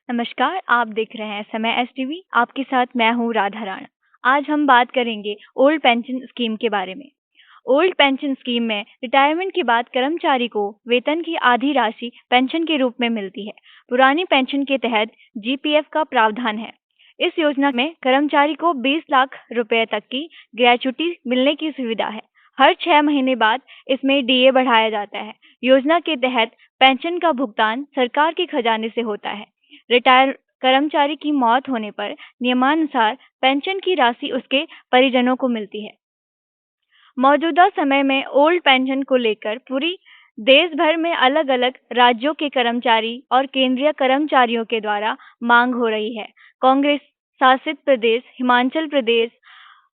नमस्कार, आप देख रहे हैं समय एसटीवी। आपके साथ मैं हूँ राधा राणा। आज हम बात करेंगे ओल्ड पेंशन स्कीम के बारे में। ओल्ड पेंशन स्कीम में रिटायरमेंट के बाद कर्मचारी को वेतन की आधी राशि पेंशन के रूप में मिलती है। पुरानी पेंशन के तहत जीपीएफ का प्रावधान है। इस योजना में कर्मचारी को 20 लाख रुपए तक की ग्रेच्युटी मिलने की सुविधा है। हर 6 महीने बाद इसमें डीए बढ़ाया जाता है। योजना के तहत पेंशन का भुगतान सरकार के खजाने से होता है। रिटायर कर्मचारी की मौत होने पर नियमानुसार पेंशन की राशि उसके परिजनों को मिलती है। मौजूदा समय में ओल्ड पेंशन को लेकर पूरी देश भर में अलग-अलग राज्यों के कर्मचारी और केंद्रीय कर्मचारियों के द्वारा मांग हो रही है। कांग्रेस शासित प्रदेश हिमाचल प्रदेश,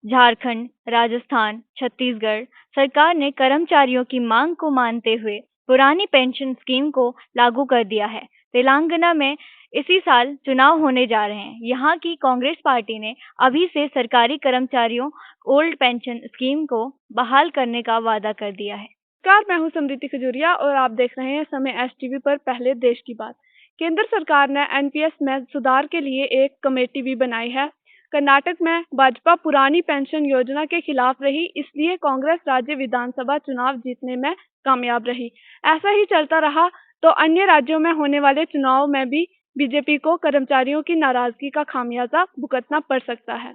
झारखंड, राजस्थान, छत्तीसगढ़ सरकार ने कर्मचारियों की मांग को मानते हुए पुरानी पेंशन स्कीम को लागू कर दिया है। तेलंगाना में इसी साल चुनाव होने जा रहे हैं। यहाँ की कांग्रेस पार्टी ने अभी से सरकारी कर्मचारियों ओल्ड पेंशन स्कीम को बहाल करने का वादा कर दिया है। नमस्कार, मैं हूं समृद्धि खजूरिया और आप देख रहे हैं समय एसटीवी पर पहले देश की बात। केंद्र सरकार ने एनपीएस में सुधार के लिए एक कमेटी भी बनाई है। कर्नाटक में भाजपा पुरानी पेंशन योजना के खिलाफ रही, इसलिए कांग्रेस राज्य विधानसभा चुनाव जीतने में कामयाब रही। ऐसा ही चलता रहा तो अन्य राज्यों में होने वाले चुनाव में भी बीजेपी को कर्मचारियों की नाराजगी का खामियाजा भुगतना पड़ सकता है।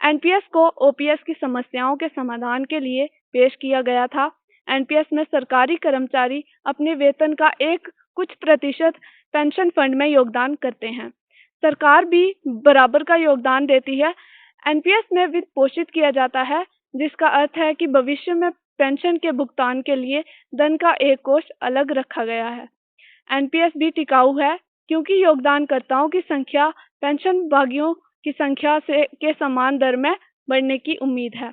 एनपीएस को ओपीएस की समस्याओं के समाधान के लिए पेश किया गया था। एनपीएस में सरकारी कर्मचारी अपने वेतन का एक कुछ प्रतिशत पेंशन फंड में योगदान करते हैं। सरकार भी बराबर का योगदान देती है। एनपीएस में वित्त पोषित किया जाता है, जिसका अर्थ है कि भविष्य में पेंशन के भुगतान के लिए धन का एक कोष अलग रखा गया है। एनपीएस भी टिकाऊ है, क्योंकि योगदानकर्ताओं की संख्या पेंशन भागियों की संख्या से के समान दर में बढ़ने की उम्मीद है।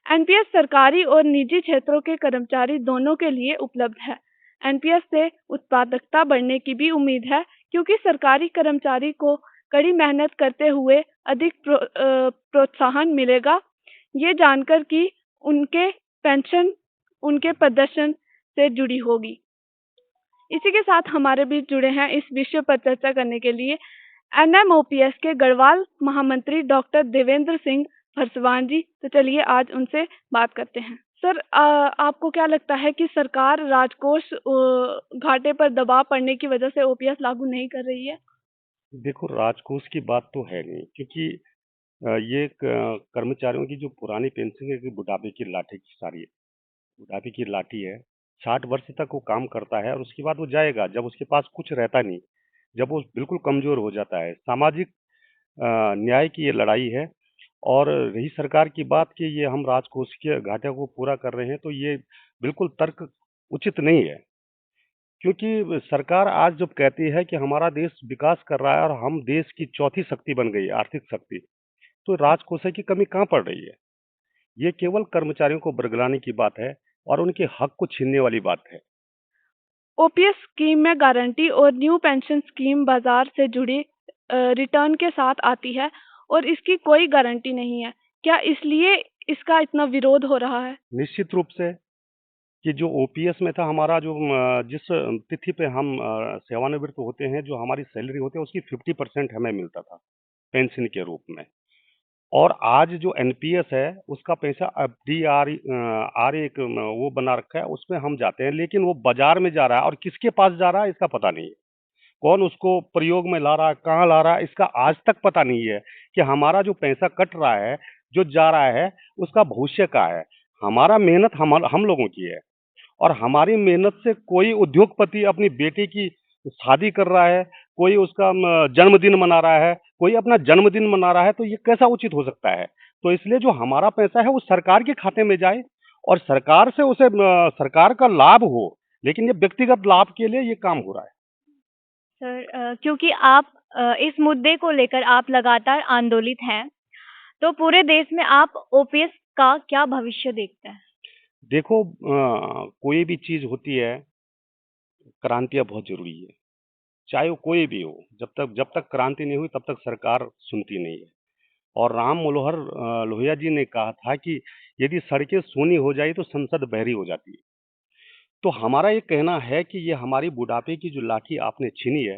एनपीएस सरकारी और निजी क्षेत्रों के कर्मचारी दोनों के लिए उपलब्ध है। एनपीएस से उत्पादकता बढ़ने की भी उम्मीद है, क्योंकि सरकारी कर्मचारी को कड़ी मेहनत करते हुए अधिक प्रोत्साहन मिलेगा। ये जानकर कि उनके पेंशन उनके प्रदर्शन से जुड़ी होगी। इसी के साथ हमारे बीच जुड़े हैं इस विषय पर चर्चा करने के लिए एनएमओपीएस के गढ़वाल महामंत्री डॉक्टर देवेंद्र सिंह फरसवान जी। तो चलिए आज उनसे बात करते हैं। सर, आपको क्या लगता है कि सरकार राजकोष घाटे पर दबाव पड़ने की वजह से ओपीएस लागू नहीं कर रही है? देखो, राजकोष की बात तो है नहीं, क्योंकि ये कर्मचारियों की जो पुरानी पेंशन है कि बुढ़ापे की लाठी की सारी है। बुढ़ापे की लाठी है। 60 वर्ष तक वो काम करता है और उसके बाद वो जाएगा जब उसके पास कुछ रहता नहीं, जब वो बिल्कुल कमजोर हो जाता है। सामाजिक न्याय की ये लड़ाई है। और रही सरकार की बात कि ये हम राजकोष के घाटे को पूरा कर रहे हैं, तो ये बिल्कुल तर्क उचित नहीं है। क्योंकि सरकार आज जब कहती है कि हमारा देश विकास कर रहा है और हम देश की चौथी शक्ति बन गई, आर्थिक शक्ति, तो राजकोषीय की कमी कहाँ पड़ रही है? ये केवल कर्मचारियों को बरगलाने की बात है और उनके हक को छीनने वाली बात है। ओपीएस स्कीम में गारंटी और न्यू पेंशन स्कीम बाजार से जुड़ी रिटर्न के साथ आती है और इसकी कोई गारंटी नहीं है। क्या इसलिए इसका इतना विरोध हो रहा है? निश्चित रूप से कि जो ओपीएस में था हमारा जो जिस तिथि पे हम सेवानिवृत्त होते हैं, जो हमारी सैलरी होती है उसकी 50% हमें मिलता था पेंशन के रूप में। और आज जो एनपीएस है उसका पैसा अब आर एक वो बना रखा है, उसमें हम जाते हैं, लेकिन वो बाजार में जा रहा है और किसके पास जा रहा है इसका पता नहीं है। कौन उसको प्रयोग में ला रहा है, कहाँ ला रहा है, इसका आज तक पता नहीं है कि हमारा जो पैसा कट रहा है, जो जा रहा है, उसका भविष्य क्या है। हमारा मेहनत हम लोगों की है और हमारी मेहनत से कोई उद्योगपति अपनी बेटी की शादी कर रहा है, कोई उसका जन्मदिन मना रहा है, कोई अपना जन्मदिन मना रहा है, तो ये कैसा उचित हो सकता है? तो इसलिए जो हमारा पैसा है वो सरकार के खाते में जाए और सरकार से उसे सरकार का लाभ हो, लेकिन ये व्यक्तिगत लाभ के लिए ये काम हो रहा है। सर, क्योंकि आप इस मुद्दे को लेकर आप लगातार आंदोलित हैं, तो पूरे देश में आप ओपीएस का क्या भविष्य देखते हैं? देखो, कोई भी चीज़ होती है, क्रांतियाँ बहुत ज़रूरी है, चाहे वो कोई भी हो। जब तक क्रांति नहीं हुई तब तक सरकार सुनती नहीं है। और राम मनोहर लोहिया जी ने कहा था कि यदि सड़कें सूनी हो जाए तो संसद बहरी हो जाती है। तो हमारा ये कहना है कि ये हमारी बुढ़ापे की जो लाठी आपने छीनी है,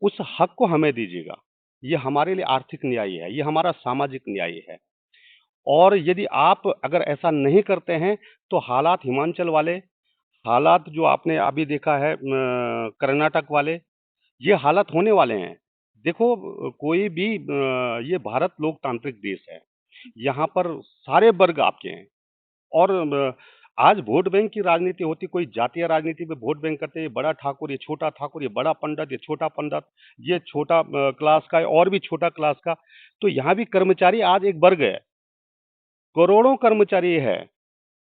उस हक को हमें दीजिएगा। ये हमारे लिए आर्थिक न्याय है, ये हमारा सामाजिक न्याय है। और यदि आप अगर ऐसा नहीं करते हैं, तो हालात हिमाचल वाले, हालात जो आपने अभी देखा है कर्नाटक वाले, ये हालात होने वाले हैं। देखो कोई भी ये भारत लोकतांत्रिक देश है। यहाँ पर सारे वर्ग आपके हैं और आज वोट बैंक की राजनीति होती, कोई जातीय राजनीति में वोट बैंक करते हैं, ये बड़ा ठाकुर, ये छोटा ठाकुर, ये बड़ा पंडित, ये छोटा पंडित, ये छोटा क्लास का है और भी छोटा क्लास का। तो यहाँ भी कर्मचारी आज एक वर्ग है, करोड़ों कर्मचारी है,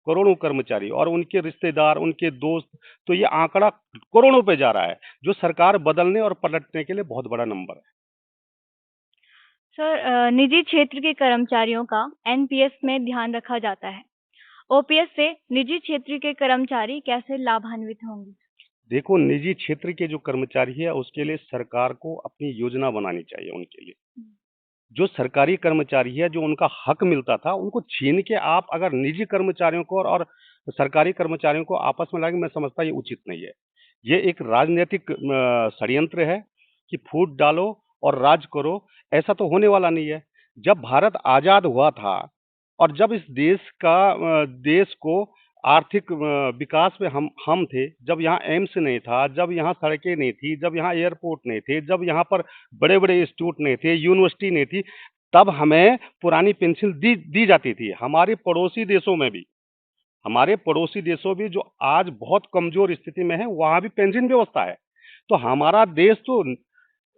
करोड़ों कर्मचारी और उनके रिश्तेदार, उनके दोस्त, तो ये आंकड़ा करोड़ों पे जा रहा है, जो सरकार बदलने और पलटने के लिए बहुत बड़ा नंबर है। सर, निजी क्षेत्र के कर्मचारियों का एनपीएस में ध्यान रखा जाता है। ओपीएस से निजी क्षेत्र के कर्मचारी कैसे लाभान्वित होंगे? देखो निजी क्षेत्र के जो कर्मचारी है उसके लिए सरकार को अपनी योजना बनानी चाहिए उनके लिए। जो सरकारी कर्मचारी है, जो उनका हक मिलता था, उनको छीन के आप अगर निजी कर्मचारियों को और सरकारी कर्मचारियों को आपस में लाएंगे, मैं समझता ये उचित नहीं है। ये एक राजनीतिक षड्यंत्र है कि फूट डालो और राज करो, ऐसा तो होने वाला नहीं है। जब भारत आजाद हुआ था और जब इस देश को आर्थिक विकास में हम थे, जब यहाँ एम्स नहीं था, जब यहाँ सड़कें नहीं थी, जब यहाँ एयरपोर्ट नहीं थे, जब यहाँ पर बड़े-बड़े इंस्टीट्यूट नहीं थे, यूनिवर्सिटी नहीं थी, तब हमें पुरानी पेंशन दी जाती थी। हमारे पड़ोसी देशों भी जो आज बहुत कमजोर स्थिति में है, वहाँ भी पेंशन व्यवस्था है। तो हमारा देश तो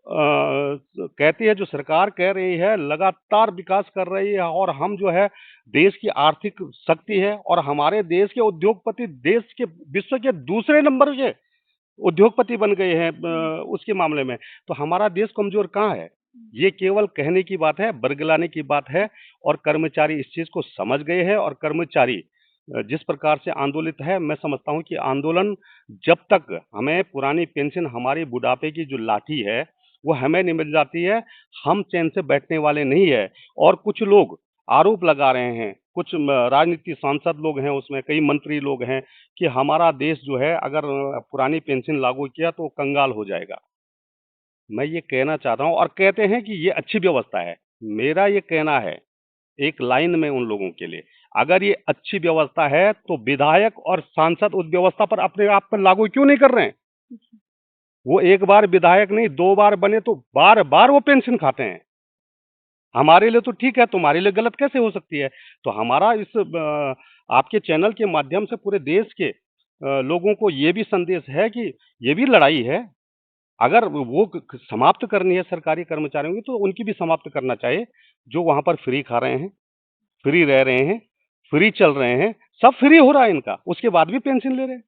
कहती है, जो सरकार कह रही है लगातार विकास कर रही है और हम जो है देश की आर्थिक शक्ति है और हमारे देश के उद्योगपति देश के विश्व के दूसरे नंबर के उद्योगपति बन गए हैं उसके मामले में। तो हमारा देश कमजोर कहाँ है? ये केवल कहने की बात है, बरगलाने की बात है और कर्मचारी इस चीज को समझ गए हैं और कर्मचारी जिस प्रकार से आंदोलित है, मैं समझता हूँ कि आंदोलन जब तक हमें पुरानी पेंशन, हमारी बुढ़ापे की जो लाठी है वो हमें नहीं मिल जाती है, हम चैन से बैठने वाले नहीं है। और कुछ लोग आरोप लगा रहे हैं, कुछ राजनीति सांसद लोग हैं, उसमें कई मंत्री लोग हैं कि हमारा देश जो है अगर पुरानी पेंशन लागू किया तो कंगाल हो जाएगा। मैं ये कहना चाहता हूँ और कहते हैं कि ये अच्छी व्यवस्था है। मेरा ये कहना है एक लाइन में उन लोगों के लिए, अगर ये अच्छी व्यवस्था है तो विधायक और सांसद उस व्यवस्था पर अपने आप पर लागू क्यों नहीं कर रहे हैं? वो एक बार विधायक नहीं, 2 बार बने तो बार-बार वो पेंशन खाते हैं। हमारे लिए तो ठीक है, तुम्हारे लिए गलत कैसे हो सकती है? तो हमारा इस आपके चैनल के माध्यम से पूरे देश के लोगों को ये भी संदेश है कि ये भी लड़ाई है। अगर वो समाप्त करनी है सरकारी कर्मचारियों की, तो उनकी भी समाप्त करना चाहिए, जो वहाँ पर फ्री खा रहे हैं, फ्री रह रहे हैं, फ्री चल रहे हैं, सब फ्री हो रहा है इनका, उसके बाद भी पेंशन ले रहे हैं।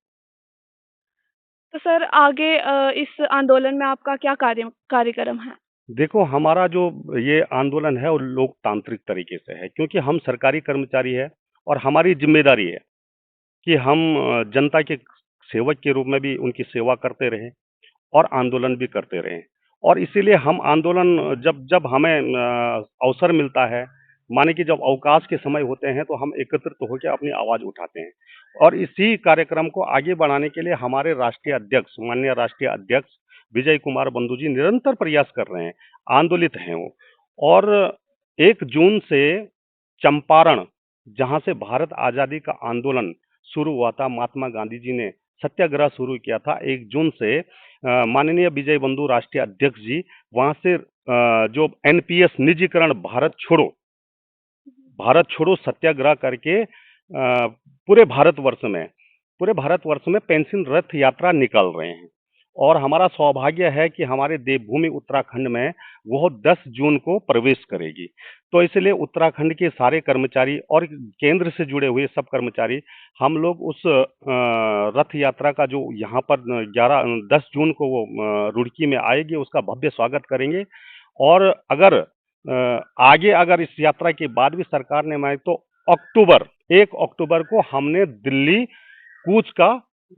तो सर आगे इस आंदोलन में आपका क्या कार्यक्रम है? देखो हमारा जो ये आंदोलन है वो लोकतांत्रिक तरीके से है, क्योंकि हम सरकारी कर्मचारी है और हमारी जिम्मेदारी है कि हम जनता के सेवक के रूप में भी उनकी सेवा करते रहें और आंदोलन भी करते रहें। और इसीलिए हम आंदोलन जब जब हमें अवसर मिलता है, माने कि जब अवकाश के समय होते हैं, तो हम एकत्रित होकर अपनी आवाज़ उठाते हैं। और इसी कार्यक्रम को आगे बढ़ाने के लिए हमारे राष्ट्रीय अध्यक्ष, माननीय राष्ट्रीय अध्यक्ष विजय कुमार बंधु जी निरंतर प्रयास कर रहे हैं, आंदोलित हैं वो। और 1 जून से चंपारण, जहाँ से भारत आज़ादी का आंदोलन शुरू हुआ था, महात्मा गांधी जी ने सत्याग्रह शुरू किया था 1 जून से, माननीय विजय बंधु राष्ट्रीय अध्यक्ष जी वहाँ से जो एनपीएस निजीकरण भारत छोड़ो सत्याग्रह करके पूरे भारतवर्ष में पेंशन रथ यात्रा निकाल रहे हैं। और हमारा सौभाग्य है कि हमारे देवभूमि उत्तराखंड में वो 10 जून को प्रवेश करेगी। तो इसलिए उत्तराखंड के सारे कर्मचारी और केंद्र से जुड़े हुए सब कर्मचारी, हम लोग उस रथ यात्रा का जो यहाँ पर 10 जून को वो रुड़की में आएगी, उसका भव्य स्वागत करेंगे। और अगर आगे अगर इस यात्रा के बाद भी सरकार ने माने तो 1 अक्टूबर को हमने दिल्ली कूच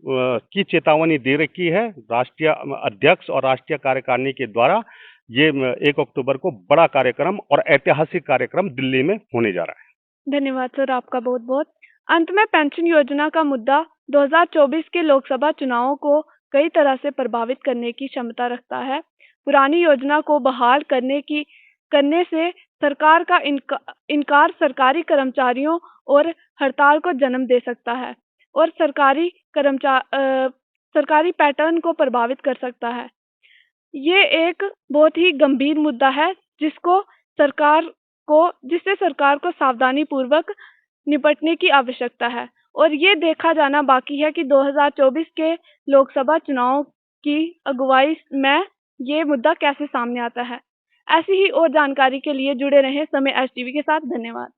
की चेतावनी दे रखी है राष्ट्रीय अध्यक्ष और राष्ट्रीय कार्यकारिणी के द्वारा। ये 1 अक्टूबर को बड़ा कार्यक्रम और ऐतिहासिक कार्यक्रम दिल्ली में होने जा रहा है। धन्यवाद सर आपका बहुत बहुत। अंत में पेंशन योजना का मुद्दा 2024 के लोकसभा चुनावों को कई तरह से प्रभावित करने की क्षमता रखता है। पुरानी योजना को बहाल करने से सरकार का इनकार सरकारी कर्मचारियों और हड़ताल को जन्म दे सकता है और सरकारी पैटर्न को प्रभावित कर सकता है। ये एक बहुत ही गंभीर मुद्दा है जिससे सरकार को सावधानी पूर्वक निपटने की आवश्यकता है और ये देखा जाना बाकी है कि 2024 के लोकसभा चुनाव की अगुवाई में ये मुद्दा कैसे सामने आता है। ऐसी ही और जानकारी के लिए जुड़े रहें समय एसटीवी के साथ। धन्यवाद।